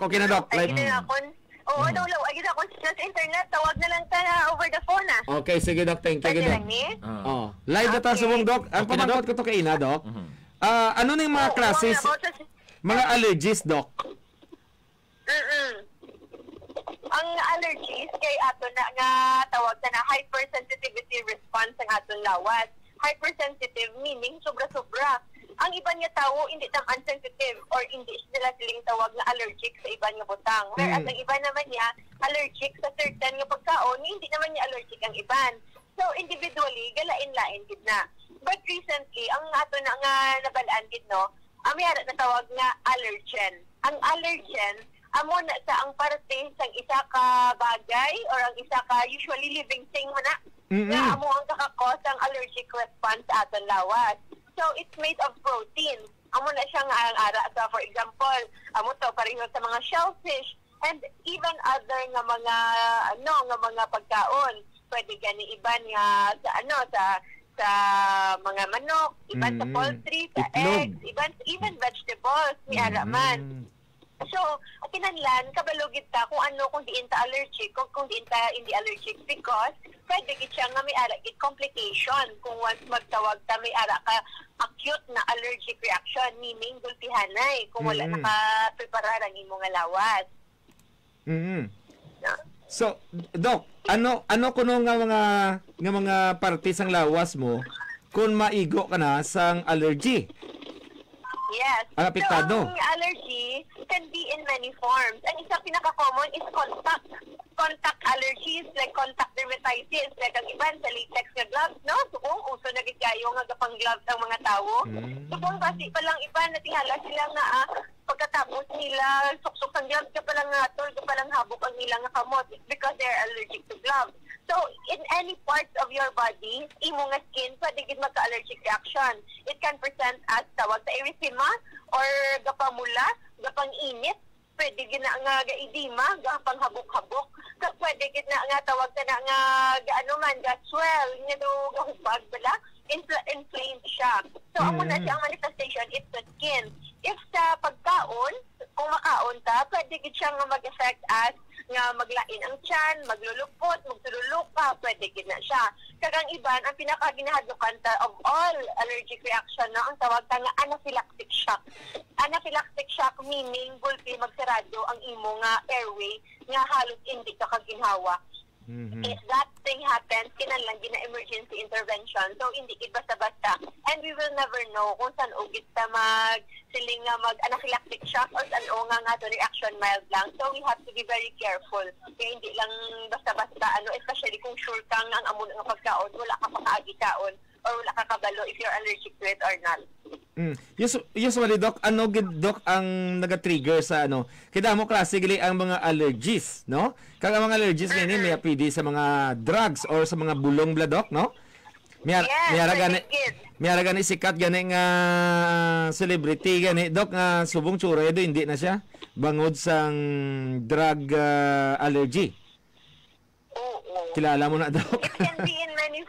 Okay na, Doc. Ay, oo, daw law. Ay, ako sa internet. Tawag na lang ta over the phone, Okay, sige, Doc. Thank you, Doc. Live na tayo subong, Doc. Ang pamangkot ko to kay Ina, Doc. Ano na yung mga classes, mga allergies, Doc? Ang allergies kay ato na nga tawag na hypersensitivity response ang aton lawas. Hypersensitive meaning sobra-sobra. Ang iba niya tao hindi tam unsensitive or hindi sila siling tawag na allergic sa iba nga butang. Whereas ang iba naman niya allergic sa certain nga pagkaon, hindi naman niya allergic ang iban. So individually galain-lain gid na. But recently ang ato na nga nabalaan gid no, may ara na tawag nga allergen. Ang allergen amo na sa ang parte sang isa ka bagay or ang isa ka usually living thing mo na na amo ang kakakos ang allergic response sa aton lawas. So it's made of protein. Amo na siya nga ang ara sa for example, amo to pareho sa mga shellfish and even other nga mga nga mga pagkaon. Pwede gani iban nga sa mga manok, iban sa poultry, sa eggs, iban even vegetables, ni ara man. So, kinahanglan kabalugid ta kung ano kung diin ta allergic kung diin ta hindi allergic because pwede gid siya nga may ara gid complication kung once magtawag ta may ara ka acute na allergic reaction meaning gulpihanay kung wala naka-prepare ang imong lawas. So, Doc, ano kuno nga mga parte sang lawas mo kung maigo ka na sang allergy? Yes. So, ang allergy can be in many forms. Ang isang pinaka-common is contact allergies like contact dermatitis. Like ang iban sa latex na gloves, no? So kung uso na gitayo nga gapang gloves ang mga tao. So kung kasi palang iban natingala sila nga pagkatapos nila suksok ang gloves ka palang tol ka palang habok ang nila nga kamot because they're allergic to gloves. So, in any parts of your body, imo nga skin, pwede gid magka-allergic reaction. It can present as tawag sa erythema or gapamula, gapang init, pwede gid na nga ga-edema, gapang habok-habok. Pwede gid na nga tawag sa na nga gaano man, ga-swell, nga do gahubag bala, inflamed siya. So, amo na siya ang manifestation, it's the skin. If sa pagkaon, kung makaon ta, pwede gid siya nga mag-effect as nga maglain ang tiyan, maglulupot, magtululuka, pwede gid na siya. Kagang iban, ang pinaka-ginahadukan of all allergic reaction na ang tawag ta nga anaphylactic shock. Anaphylactic shock meaning gulpi magsarado ang imo nga airway nga halos hindi ka kaginhawa. If that thing happens, kinahanglan gina-emergency intervention. So, hindi gid basta-basta. And we will never know kung saan ugit ta siling nga mag-anaphylactic shock or saan nga to reaction mild lang. So, we have to be very careful. Kaya hindi lang basta-basta, especially kung sure kang ang amon ng pagkaon, wala ka pakaagi-kaon or wala ka kabalo if you're allergic to it or not. Usually, Doc, Doc, ang naga-trigger sa Kita mo klase gali ang mga allergies, no? Kag ang mga allergies ngayon, may pwede sa mga drugs or sa mga bulong bla, Doc, no? May gani sikat gani nga celebrity gani, Doc, nga subong tsura do hindi na siya bangod sang drug allergy. Kilala mo na, Doc? It can be in many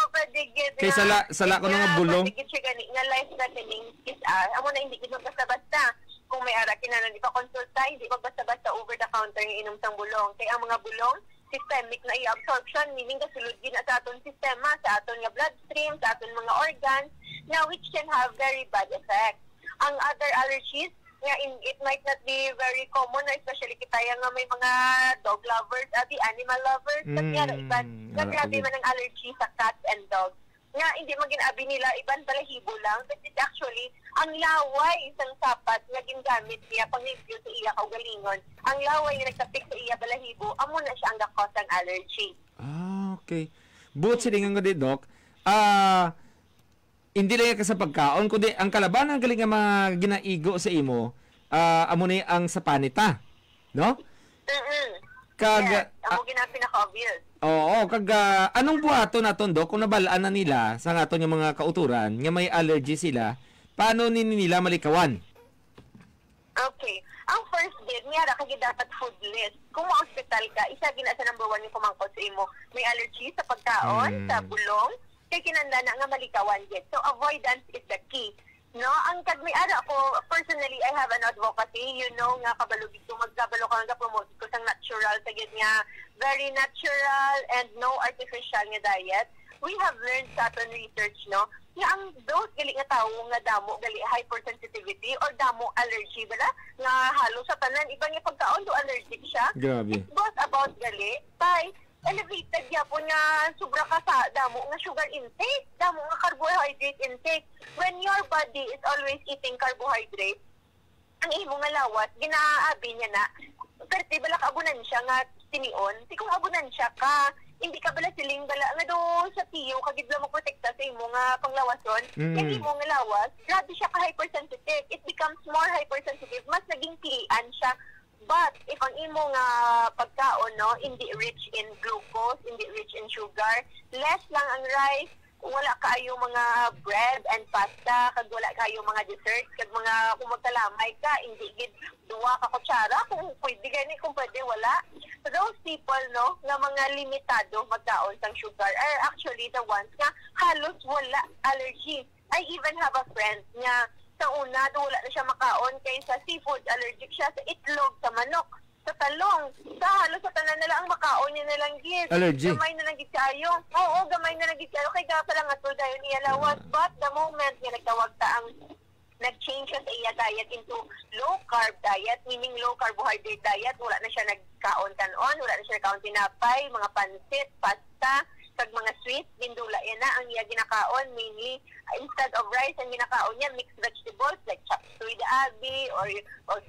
pwede gid kay sala ko nga bulong. Pwede gid siya gani nga life-threatening is amo na hindi gid basta-basta. Kung may ara kinahanglan di pa konsulta, hindi pa basta-basta over the counter nga inom sang bulong. Kay ang mga bulong systemic na i-absorption, meaning kasulod gid na sa aton sistema, sa aton nga bloodstream, sa aton mga organs, na which can have very bad effects. Ang other allergies, it might not be very common, especially kitaya nga may mga dog lovers, the animal lovers, kasi iban, grabe man ang allergy sa cats and dogs. Nga, hindi maginabi nila, iban balahibo lang, but it actually, ang laway isang sapat na ginagamit niya pang-review sa iya kaugalingon. Ang laway na nagtapik sa iya balahibo, amo na siya ang gakos ng allergy. Okay. But silingan ko din, Doc, hindi lang ka sa pagkaon, kundi ang kalaban ang galing nga mga ginaigo sa imo, amo na ang sa panita, no? Yes, amo pinaka-obvious. Oo, anong buhaton naton, Doc, kung nabalaan na nila sa aton yung mga kauturan, nga may allergy sila, paano nila malikawan? Okay. Ang first bit, niyara kagi dapat food list. Kung ma-hospital ka, isa gina sa number 1 yung kumangkot sa imo. May allergy sa pagkaon, sa bulong, kay kinahanglan na nga malikawan gid. So avoidance is the key. No, ang kagmi-ara ko, personally, I have an advocacy. You know, nga kabalugid ko, magkabalo ka nga promote ko sa natural, sa nga very natural and no artificial nga diet. We have learned sa aton research, no, nga ang those gali nga tao nga damo gali hypersensitivity or damo allergy bala nga halos sa tanan ibang nga pagkaon do allergic siya. Grabe. It was about gali by elevated yapon nga sobra ka sa damo nga sugar intake, damo nga carbohydrate intake. When your body is always eating carbohydrate, ang imo nga lawat ginaabi niya na perti bala ka abunan siya nga tinion, ti kung abunan siya ka hindi ka bala siling bala nga do sa tiyo kagidla mo protekta sa imo nga panglawason, hindi mo nga lawas, grabe siya ka hypersensitive. It becomes more hypersensitive, mas naging pilian siya. But if ang imo nga pagkaon, no, hindi rich in glucose, hindi rich in sugar, less lang ang rice, kung wala kayo mga bread and pasta, kag wala kayo mga desserts, kag mga kung magkalamay ka, hindi gid duwa ka kutsara, kung pwede gani, kung pwede wala. So those people, no, nga mga limitado magkaon sang sugar are actually the ones nga halos wala allergy. I even have a friend nga sa una, wala na siya makaon kay sa seafood, allergic siya sa itlog, sa manok, sa talong, sa halos sa tanan nila ang makaon niya nalang gid. Allergy. Gamay na lang gid kayo. Oo, gamay na lang gid kayo. Kay gapa lang ato dayon iya lawas. But the moment nga nagtawag ta ang nag-change siya sa iya diet into low-carb diet, meaning low-carbohydrate diet, wala na siya nagkaon kanon, wala na siya nagkaon tinapay, mga pansit, pasta, kag mga sweets, gindula yan na ang iya ginakaon, mainly instead of rice ang ginakaon niya mixed vegetables like chop suey de abi or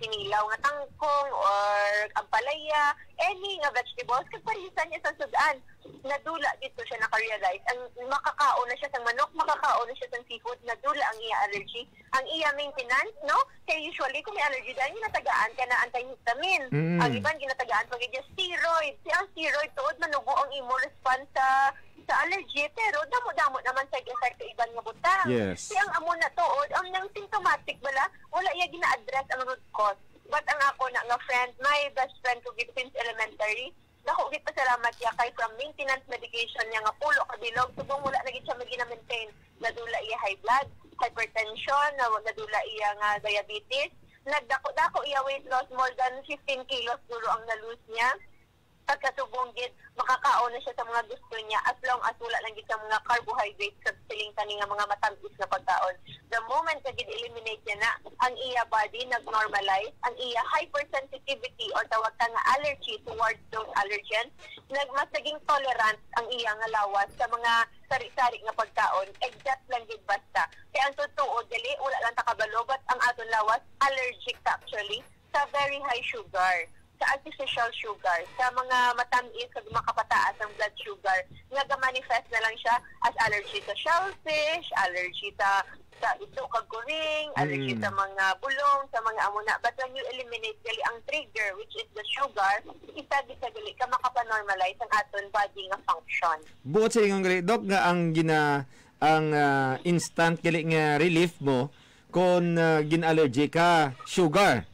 sinilaw nga tangkong or ampalaya, any nga vegetables kag parisan niya sa sudan. Nadula dito siya naka-realize ang makakaon na siya sa manok, makakaon na siya sa seafood, nadula ang iya allergy, ang iya maintenance, no? Kaya usually kung may allergy dahil ginatagaan ka na antihistamine. Ang iban ginatagaan pag steroid. Ang steroid tuod manugo ang imo response sa allergy, pero damo-damo naman sa effect sa iban nga butang. Yes. Kaya ang amo na tuod, ang nang symptomatic bala, wala iya gina-address ang root cause. But ang ako na nga friend, my best friend ko since elementary, dako gid pasalamat siya kay from maintenance medication niya nga pulo ka bilog, subong wala na gid siya magina-maintain. Nadula iya high blood, hypertension, nadula iya nga diabetes, nagdako-dako iya weight loss, more than 15 kilos duro ang na-lose niya. Pagkasubong gid makakaon na siya sa mga gusto niya as long as wala lang gid sa mga carbohydrates sa siling kani nga mga matamis na pagkaon. The moment ka gid eliminate niya na ang iya body nag-normalize, ang iya hypersensitivity or tawag ta nga allergy towards those allergens, mas naging tolerant ang iya nga lawas sa mga sari-sari nga pagkaon, except lang gid basta. Kaya ang totoo dili wala lang ta kabalo, but ang aton lawas allergic ta actually sa very high sugar, sa artificial sugar, sa mga matamis, sa makapataas ang blood sugar, nga ga-manifest na lang siya as allergy sa shellfish, allergy sa ito kag-kuring, allergy sa mga bulong, sa mga amuna. But when you eliminate gali ang trigger, which is the sugar, isa-bisa gali ka makapanormalize ang aton body nga function. Buot sa ingong gali, Dok, nga ang instant gali nga relief mo kung gin-allergy ka, sugar.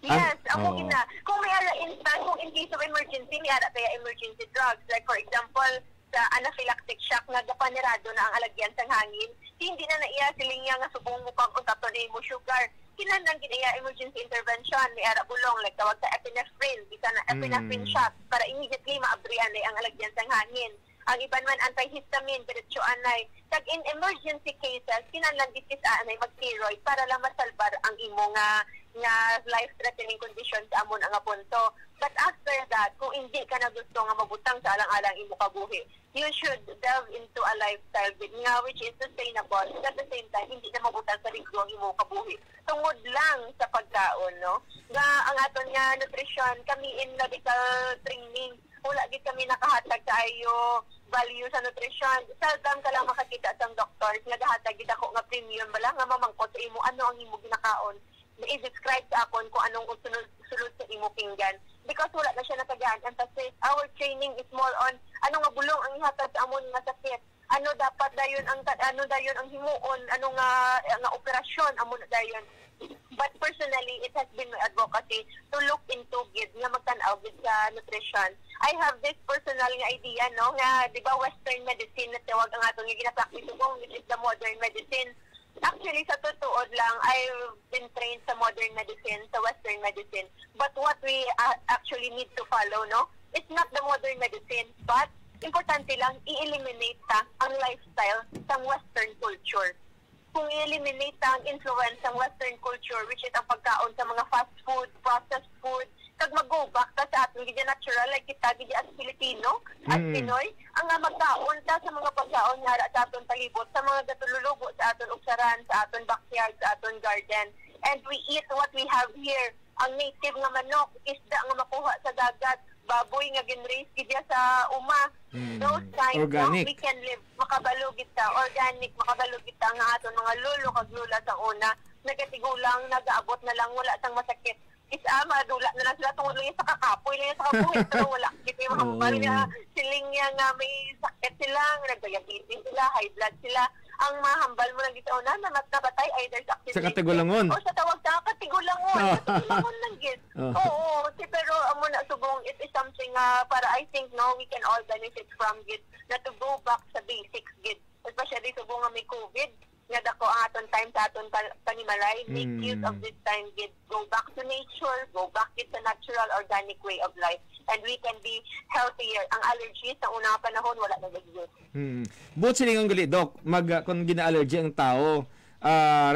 Yes, ako gina. Kung may instant, kung in case of emergency, may ara kaya emergency drugs. Like for example, sa anaphylactic shock, nagapanirado na ang alagyan sa hangin, hindi na naiya siling nga subong mo pang untapon mo sugar. Kinahanglan ginaya emergency intervention, may ara bulong, like tawag sa epinephrine, bisa na epinephrine shock, para immediately maabrihan ang alagyan sa hangin. Ang iban man antihistamine, diretso anay. Tag in emergency cases, kinahanglan itis anay mag-steroid para lang masalbar ang imo nga life-threatening condition sa amon ang punto. But after that, kung hindi ka na gusto nga mabutang sa alang-alang imo kabuhi, you should delve into a lifestyle with nga which is sustainable. At the same time, hindi na mabutang sa rigro ang imo kabuhi. Tungod lang sa pagkaon, no? Nga ang aton nga nutrition, kami in medical training, wala gid kami nakahatag sa ayo value sa nutrition. Seldom ka lang makakita sa doctors nga gahatag gid ako nga premium bala nga mamangkot sa imo ano ang imo ginakaon. I-describe sa akon kung anong sulod sa imo pinggan. Because wala na siya natagaan emphasis. Our training is more on ano nga bulong ang ihatag sa amon nga sakit. Ano dapat dayon ang himuon, ano nga operasyon amon dayon. But personally, it has been my advocacy to look into gid nga magtan-aw gid sa nutrition. I have this personal nga idea, no, nga di ba Western medicine na tawag ang aton nga gina-practice ko, which is the modern medicine. Actually, sa totoo lang, I've been trained sa modern medicine, sa Western medicine. But what we actually need to follow, no? It's not the modern medicine, but importante lang, i-eliminate ang lifestyle sa Western culture. Kung i-eliminate ang influence ng Western culture, which is ang pagkaon sa mga fast food, processed food, kag mag-go back ta sa atong gidya natural, like kita gidya as Filipino, as Pinoy, ang magkaon ta sa mga pagkaon nga sa aton palibot, sa mga gatululubo sa aton uksaran, sa aton backyard, sa aton garden. And we eat what we have here. Ang native nga manok, isda nga makuha sa dagat, baboy nga ginraise gidya sa uma. Those kinds, organic. No, we can live, makabalog kita, organic, makabalog kita nga aton mga lolo kag lula sa una, nagatigulang, nagaabot na lang, wala sang masakit. Madula na lang sila tungod lang sa kakapoy lang sa kabuhi, pero wala kita yung hambal nga siling niya nga may sakit sila, nagdiabetes sila, high blood sila. Ang mahambal mo lang dito na namatay either sa accident Sa katigulangon. o sa tawag sa katigulangon. Katigulangon lang gid. Oo, pero amo na subong it is something para I think no we can all benefit from gid na to go back sa basics gid. Especially subong nga may COVID nga dako ang aton time sa aton panimalay, make use of this time gid, go back to nature, go back gid sa natural organic way of life, and we can be healthier. Ang allergies sa unang panahon wala na gid. But silingon gali Doc, kung gina-allergy ang tao,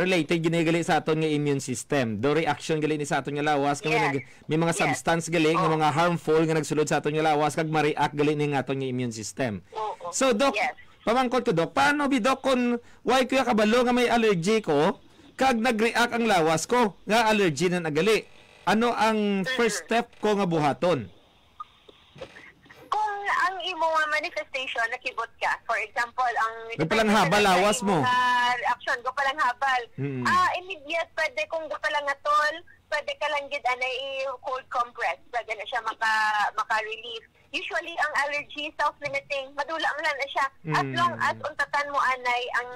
related ginagali sa aton nga immune system. Do reaction gali ni sa aton nga lawas kami may mga substance gali nga mga harmful nga nagsulod sa aton nga lawas kag ma-react gali ni nga aton nga immune system. So Doc, pamangkot ko Doc, paano bi Doc kung why kuya kabalo nga may allergy ko kag nag-react ang lawas ko nga allergy na nagali? Ano ang first step ko nga buhaton? Kung ang imo nga manifestation nakibot ka, for example, ang palang habal lawas mo. Reaction go palang habal. Immediate pwede kung go palang atol, pwede ka lang gid anay cold compress, pwede na siya maka-relief. Usually, ang allergy, self-limiting, madula mo lang na siya. As long as untatan mo anay ang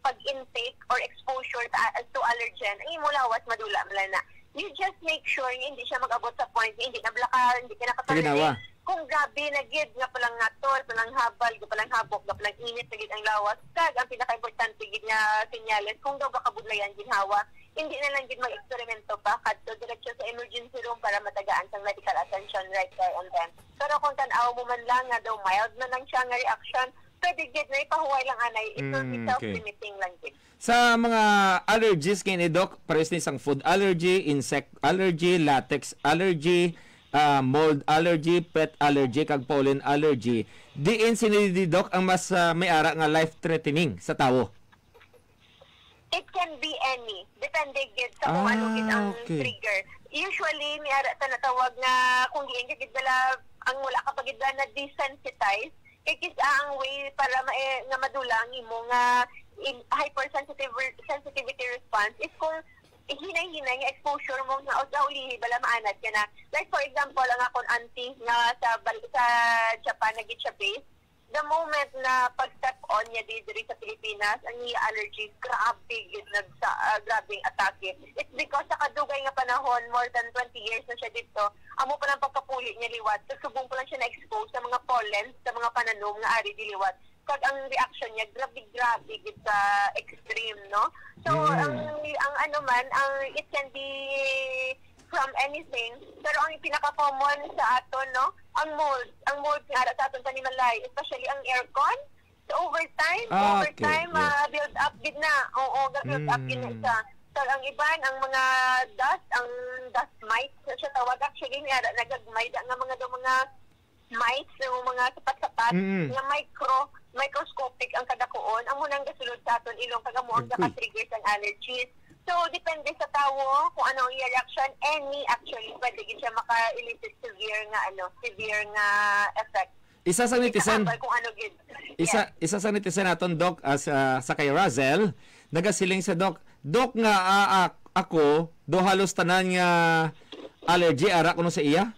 pag-intake or exposure to allergen, ang imo lawas, madula mo lang na. You just make sure hindi siya mag-abot sa point, hindi na blaka, hindi ka nakapalili. Kung gabi na gid, nga palang natol, palang habal, palang habok, palang init na gid ang lawas, kag ang pinaka-importante gid nga senyales, kung daw baka budlayan ginhawa, hindi na lang gid mag-eksperimento pa, kadto diretso sa emergency room para matagaan sa medical attention right there and then. Pero kung tanaw mo man lang nga daw mild na lang siya nga reaction, pwede gid na ipahuway lang anay, it will be self-limiting lang gid. Sa mga allergies kay ni Doc, pares ni isang food allergy, insect allergy, latex allergy, mold allergy, pet allergy, kag pollen allergy. Diin sinili Doc ang mas may ara nga life-threatening sa tawo. It can be any. Depende gid sa kung ano gid ang trigger. Usually, may ara ta natawag nga kung diin gid dala ang wala ka pagid na desensitize, kay kisa ang way para nga madulang imo nga hypersensitivity response is kung hinay-hinay nga exposure mo nga ulihi bala maanad ka na. Like for example, ang akong auntie nga sa Japan nagit siya base, the moment na pag-step on niya dito sa Pilipinas, ang niya allergies, grabing atake. It's because sa kadugay nga panahon, more than 20 years na siya dito, amo pa lang pagkapuli niya liwat, subong pa lang siya na-expose sa mga pollens, sa mga pananom nga ari diliwat. Kag ang reaction niya, grabe gid sa extreme, no? So, ang ano man, it can be from anything, pero ang pinaka-common sa aton, no? Ang mold nga sa aton panimalay, especially ang aircon. So, over time, build up gid na. Build up gid na siya. So, ang iban, ang mga ang dust mites, siya tawag actually, nagagmay nga mga mites, yung mga sapat-sapat, nga microscopic ang kadakuon, ang munang gasulod sa aton ilong kagamo ang naka-trigger ang allergies. So, depende sa tawo kung ano ang reaction. Any actually, pwede siya maka-elicit severe nga effect. Isa sa netizen, kung ano gid. Isa sa netizen naton Doc sa kay Razel, nagasiling sa Doc nga ako do halos tanan nga allergy ara kuno sa iya.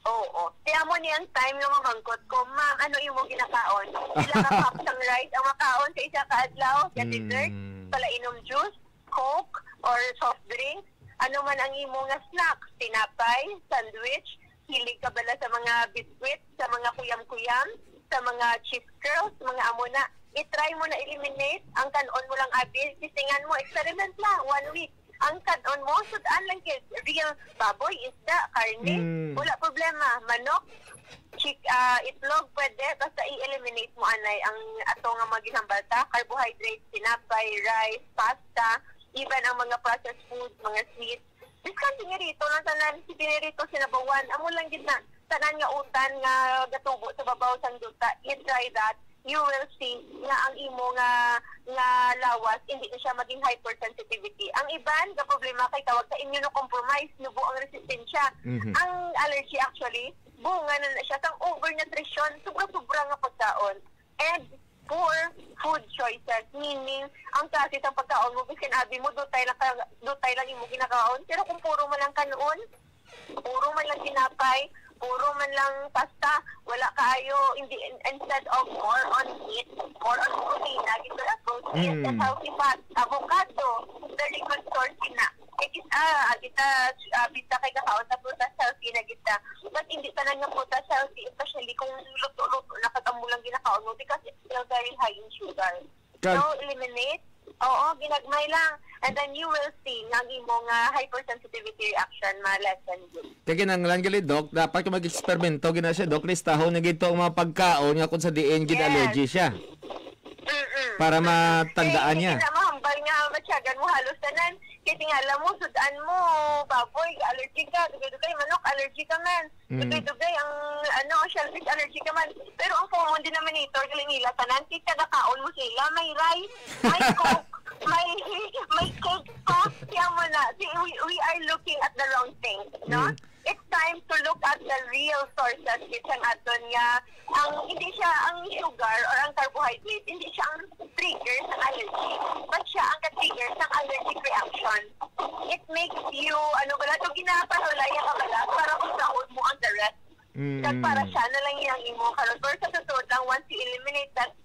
Oo. Kaya mo niyang time nga mamangkot ko, ma'am, ano imo ginakaon? Ilang ka cups ang rice ang makaon sa isa ka adlaw, sa dessert, pala inom juice, Coke, or soft drinks, ano man ang imo nga snacks, tinapay, sandwich, hilig ka bala sa mga biscuit, sa mga kuyam-kuyam, sa mga cheese curls, mga amuna, i-try mo na eliminate ang kanon mo lang abi, sisingan mo, experiment lang, 1 week. Ang kanon mo, sudan lang kay real baboy, isda, karne, wala problema. Manok, itlog, pwede, basta i-eliminate mo anay ang ato nga mga ginhambalta, carbohydrates, tinapay, rice, pasta, even ang mga processed foods, mga sweets. Discount nga rito, lang tanan, si pinirito, sinabawan, amo lang gid na, tanan nga utan, nga gatubo sa babaw sang duta, i-try that, you will see nga ang imo nga lawas, hindi na siya maging hypersensitivity. Ang iban, nga problema kay tawag sa immunocompromise, nubo ang resistensya. Ang allergy actually, bunga na siya sang overnutrition, sobra-sobra nga pagkaon. And poor food choices, meaning ang klase ng pagkaon mo, biskin abi mo, dutay lang imo ginakaon, pero kung puro man lang kanon, puro man lang tinapay, puro man lang pasta, wala kayo, instead of more on meat, more on protein, gito na protein, and healthy fat, avocado, very good source na. Kita kay kakaon sa prutas healthy na kita. But hindi ka na nga prutas healthy, especially kung luto-luto na kagamulang ginakaon mo because it's still very high in sugar. So, eliminate. Oo, ginagmay lang. And then you will see nga imo nga hypersensitivity reaction ma-lessen yun. Kaya ginanglan gali, Dok, dapat kung mag-eksperimento, gina siya, Dok, listaho na gito ang mga pagkaon nga kung sa diin gina-allergy siya. Para matandaan niya. Hindi na mahambal nga matsyagan mo halos tanan. Kaya tingala mo, sudan mo, baboy, allergy ka, dugay-dugay, manok, allergy ka man. Dugay-dugay, ang shellfish, allergy ka man. Pero ang common denominator, galingila tanan, kita nakaon mo sila, may rice, may coke, may cake pa, kaya mo na. See, we are looking at the wrong thing, no? It's time to look at the real sources kitang aton nga hindi siya ang sugar or ang carbohydrate, hindi siya ang trigger ng allergy, but siya ang ka-trigger ng allergic reaction. It makes you, ito ginapahulaya ka para usahod mo ang the rest. Kasi para siya na lang yung imo karon. Pero sa totoo lang, once you eliminate that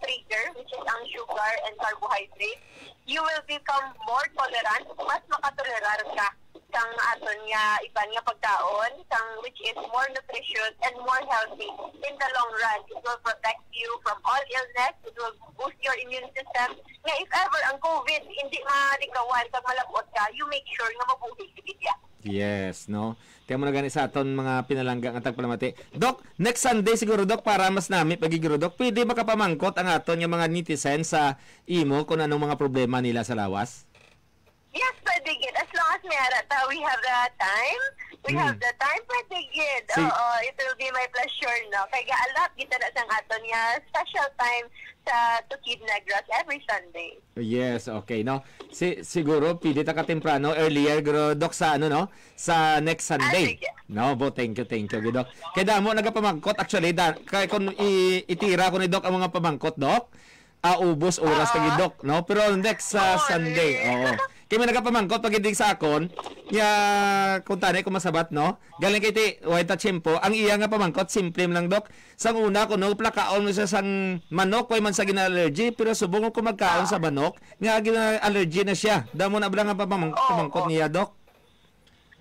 trigger, which is ang sugar and carbohydrate, you will become more tolerant, mas makatolerar ka sang aton nga iban nga pagkaon, which is more nutritious and more healthy in the long run. It will protect you from all illness. It will boost your immune system. Nga if ever ang COVID hindi malikawan kag malabot ka, you make sure nga mabuhi siya. Yes, no? Kaya mo na gani sa aton mga pinalangga nga tagpalamati. Dok, next Sunday siguro, Dok, para mas nami pagigiro, Dok, pwede makapamangkot ang aton yung mga netizens sa imo kung anong mga problema nila sa lawas? Yes, pwede gid. As long as we have the time, pwede gid. It will be my pleasure, no? Kaya gaalap kita na sang aton nga special time sa Tukid Negros every Sunday. Yes, okay, no? Siguro, pili ta ka temprano, earlier, Dok, sa no? Sa next Sunday. No, thank you, Dok. Kaya damo, nagapamangkot, actually, kaya kung itira ko ni Dok ang mga pamangkot, Dok, ubos oras tagi, Dok, no? Pero next Sunday, oo. Kaya may nagapamangkot pag hindi sa akon, kung tanay ko masabat, no? Galing kay ti, White Chimpo, ang iya nga pamangkot, simple lang, Dok. Sang una ko, no, plakaon mo siya sang manok, way man sa gina-allergy, pero subong ko magkaon sa manok, nga gina-allergy na siya. Damo na ba nga pamangkot niya, Dok?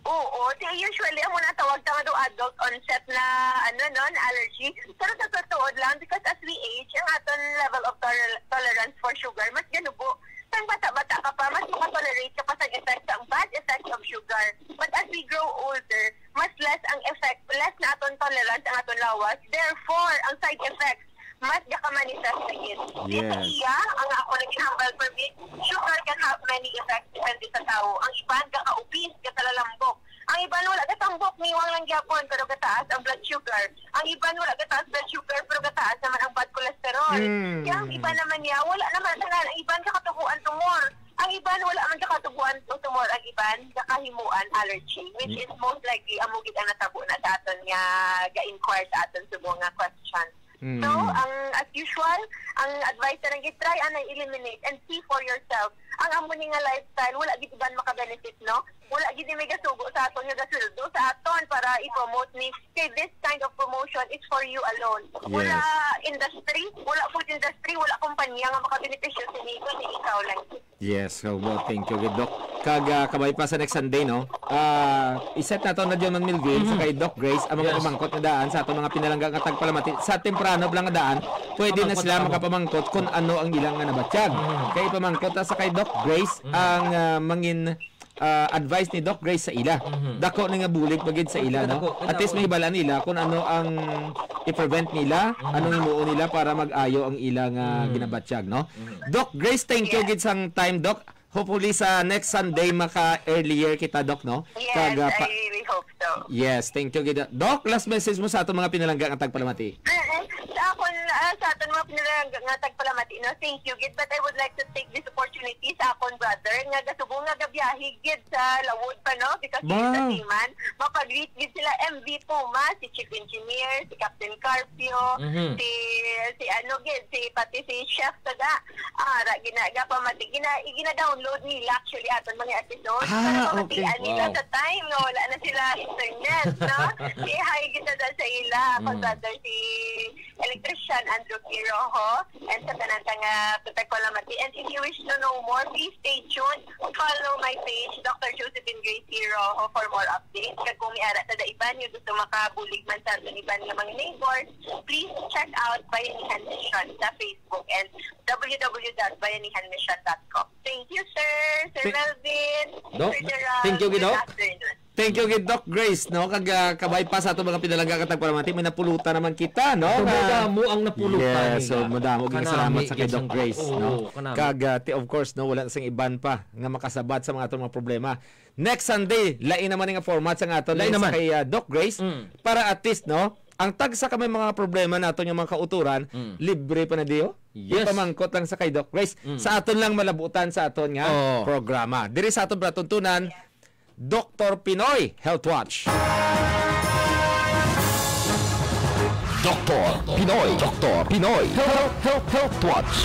Oo, usually ang muna tawag tanga do adult onset na allergy. Pero sa totoo lang, because as we age, ang aton level of tolerance for sugar, mas ganubo. Sang bata-bata ka pa, mas makatolerate ka pa sa effects, ang bad effects of sugar. But as we grow older, mas less ang effect, less na aton tolerance ang aton lawas. Therefore, ang side effects, mas manifest again. Yes. Iya, ang ako na ginhambal for me, sugar can have many effects depende sa tao. Ang iban, kaka-obese, katalalambok. Ang iban, wala katambok, niwang lang gyapon, pero kataas ang blood sugar. Ang iban, wala kataas blood sugar, pero kataas naman ang bad cholesterol. Kaya ang iban naman niya, wala naman tanan. Ang iban, kakatubuan tumor. Ang iban, wala man kakatubuan tumor. Ang iban, kakahimuan allergy, which is most likely amugit ang natabo na sa aton nga ga-inquire sa aton subong nga question. So, as usual, ang advice na try anay eliminate and see for yourself. Ang amo nga lifestyle, wala gid ban maka-benefit, no? Wala gid may gasugo sa aton nga gasuldo sa aton promotion para i-promote ni. Kay this kind of promotion is for you alone. Wala industry, wala food industry, wala kumpanya nga makabenepisyo sa nito ni ikaw lang. Yes, so well, thank you, good Doc. Kabay pa sa next Sunday, no? Iset na to na John Milville sa kay Doc Grace ang mga pamangkot na daan sa atong mga pinalangga nga tagpalamati. Sa temprano lang nga daan, pwede na sila makapamangkot kung ano ang ilang nga nabatsyag. Kay pamangkot sa kay Doc Grace ang mangin advice ni Doc Grace sa ila. Dako na nga bulig pagid sa ila, no? At least may bala nila kung ano ang i-prevent nila, anong imuon nila para mag-ayo ang ilang ginabatsyag, no? Doc Grace, thank you gid sang time, Doc. Hopefully sa next Sunday maka-earlier kita, Doc, no? Yes, I really hope so. Yes, thank you gid. Doc, last message mo sa atong mga pinalangga nga tagpalamati. Sa akon sa aton mga pinalangga nga tagpalamati, no, thank you gid, but I would like to take this opportunity sa akon brother nga gasubong nga gabiyahe gid sa Lawod pa, no, because he's a seaman. Mapag-greet gid sila MV Puma, si Chief Engineer, si Captain Carpio, si ano gid, pati si Chef taga gapamati gina-download nila actually aton mga episode para pamatian nila sa time nga wala na sila internet, no. Si hi gid sa ila brother si electrician Andrew Quirojo and sa tanan nga Pagpalamati. And if you wish to know more, please stay tuned. Follow my page, Dr. Josephine Grace Quirojo, for more updates. Kag kung miara sa iban yung gusto makabulig man sa iban ng mga neighbors, please check out Bayanihan Mission sa Facebook and www.bayanihanmission.com. Thank you, sir. Sir Melvin. Doc, Sir Gerald. thank you, Doc. Good afternoon. Thank you, Doc Grace, no? Kabay pa sa ato mga pinalangga ka tagpalamati, may napulutan naman kita, no? Madamo ang napulutan. Yes, so madamo ging salamat sa kay Doc Grace, no? Of course, no, wala sang iban pa nga makasabat sa mga atong mga problema. Next Sunday, lain naman nga format sa aton sa kay Doc Grace para at least, no, ang tagsa kami mga problema nato yung mga kauturan, libre pa na diyo. Yes. Pamangkot lang sa kay Doc Grace. Sa aton lang malabutan sa aton nga programa. Diri sa aton bratuntunan, Dr. Pinoy Health Watch. Dr. Pinoy Health Watch.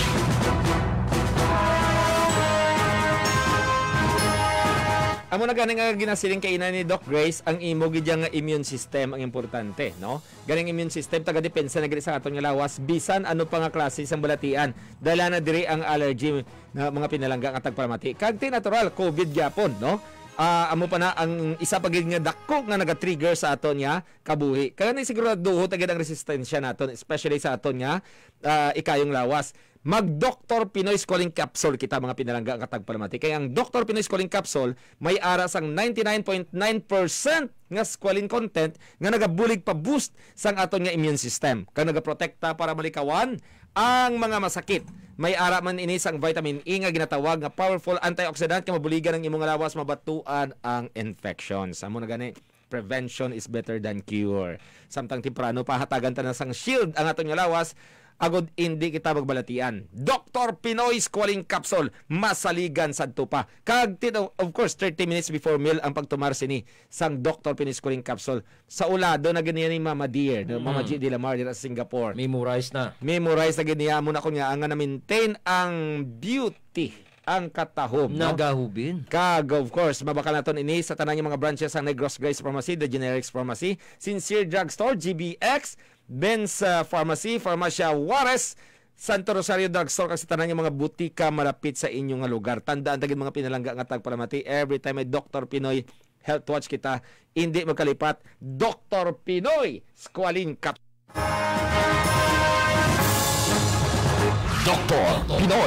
Amo na ganing nga ginasiling kay ina ni Doc Grace, ang imo gid nga immune system ang importante, no? Ganing immune system taga depensa na gid sa aton nga lawas bisan ano pa nga klase sang balatian. Dala na diri ang allergy na mga pinalangga nga tagpalamati. Kag natural COVID gyapon, no? Amo pa na ang isa pa gid nga dako nga naga-trigger sa aton nga kabuhi. Kaya ni siguro duhot agad ang resistensya naton, especially sa aton nga ikayong lawas. Mag-Dr. Pinoy Scoring Capsule kita mga pinalangga nga tagpalamati. Kaya ang Dr. Pinoy Scoring Capsule may aras ang 99.9% nga squalene content nga nagabulig pa boost sang aton nga immune system. Kaya nagaprotekta para malikawan ang mga masakit. May ara man ini sang vitamin E nga ginatawag nga powerful antioxidant nga mabuligan ang imong lawas mabatuan ang infections. Amo na gani, prevention is better than cure. Samtang temprano pahatagan ta na sang shield ang aton nga lawas, agod hindi kita magbalatian. Dr. Pinoy Squalene Capsule, masaligan sadto pa. Kag of course 30 minutes before meal ang pagtumar sini sang Dr. Pinoy Squalene Capsule. Sa ulado na ganyan ni Mama Dear, Mama G. Dilamar dira sa Singapore. Memorize na Ganyan mo na kunya ang na-maintain ang beauty ang katahom, no? Nagahubin. Kag of course mabakal naton ini sa tanan yung mga branches ang Negros Grace Pharmacy, The Generics Pharmacy, Sincere Drugstore, GBX, Ben's Pharmacy, Farmacia Juarez, Santo Rosario Drugstore, kasi tanan yung mga butika malapit sa inyong nga lugar. Tandaan tagid mga pinalangga nga tagpalamati, every time may Dr. Pinoy Health Watch kita, hindi magkalipat, Dr. Pinoy Squalene Capsule. Dr. Pinoy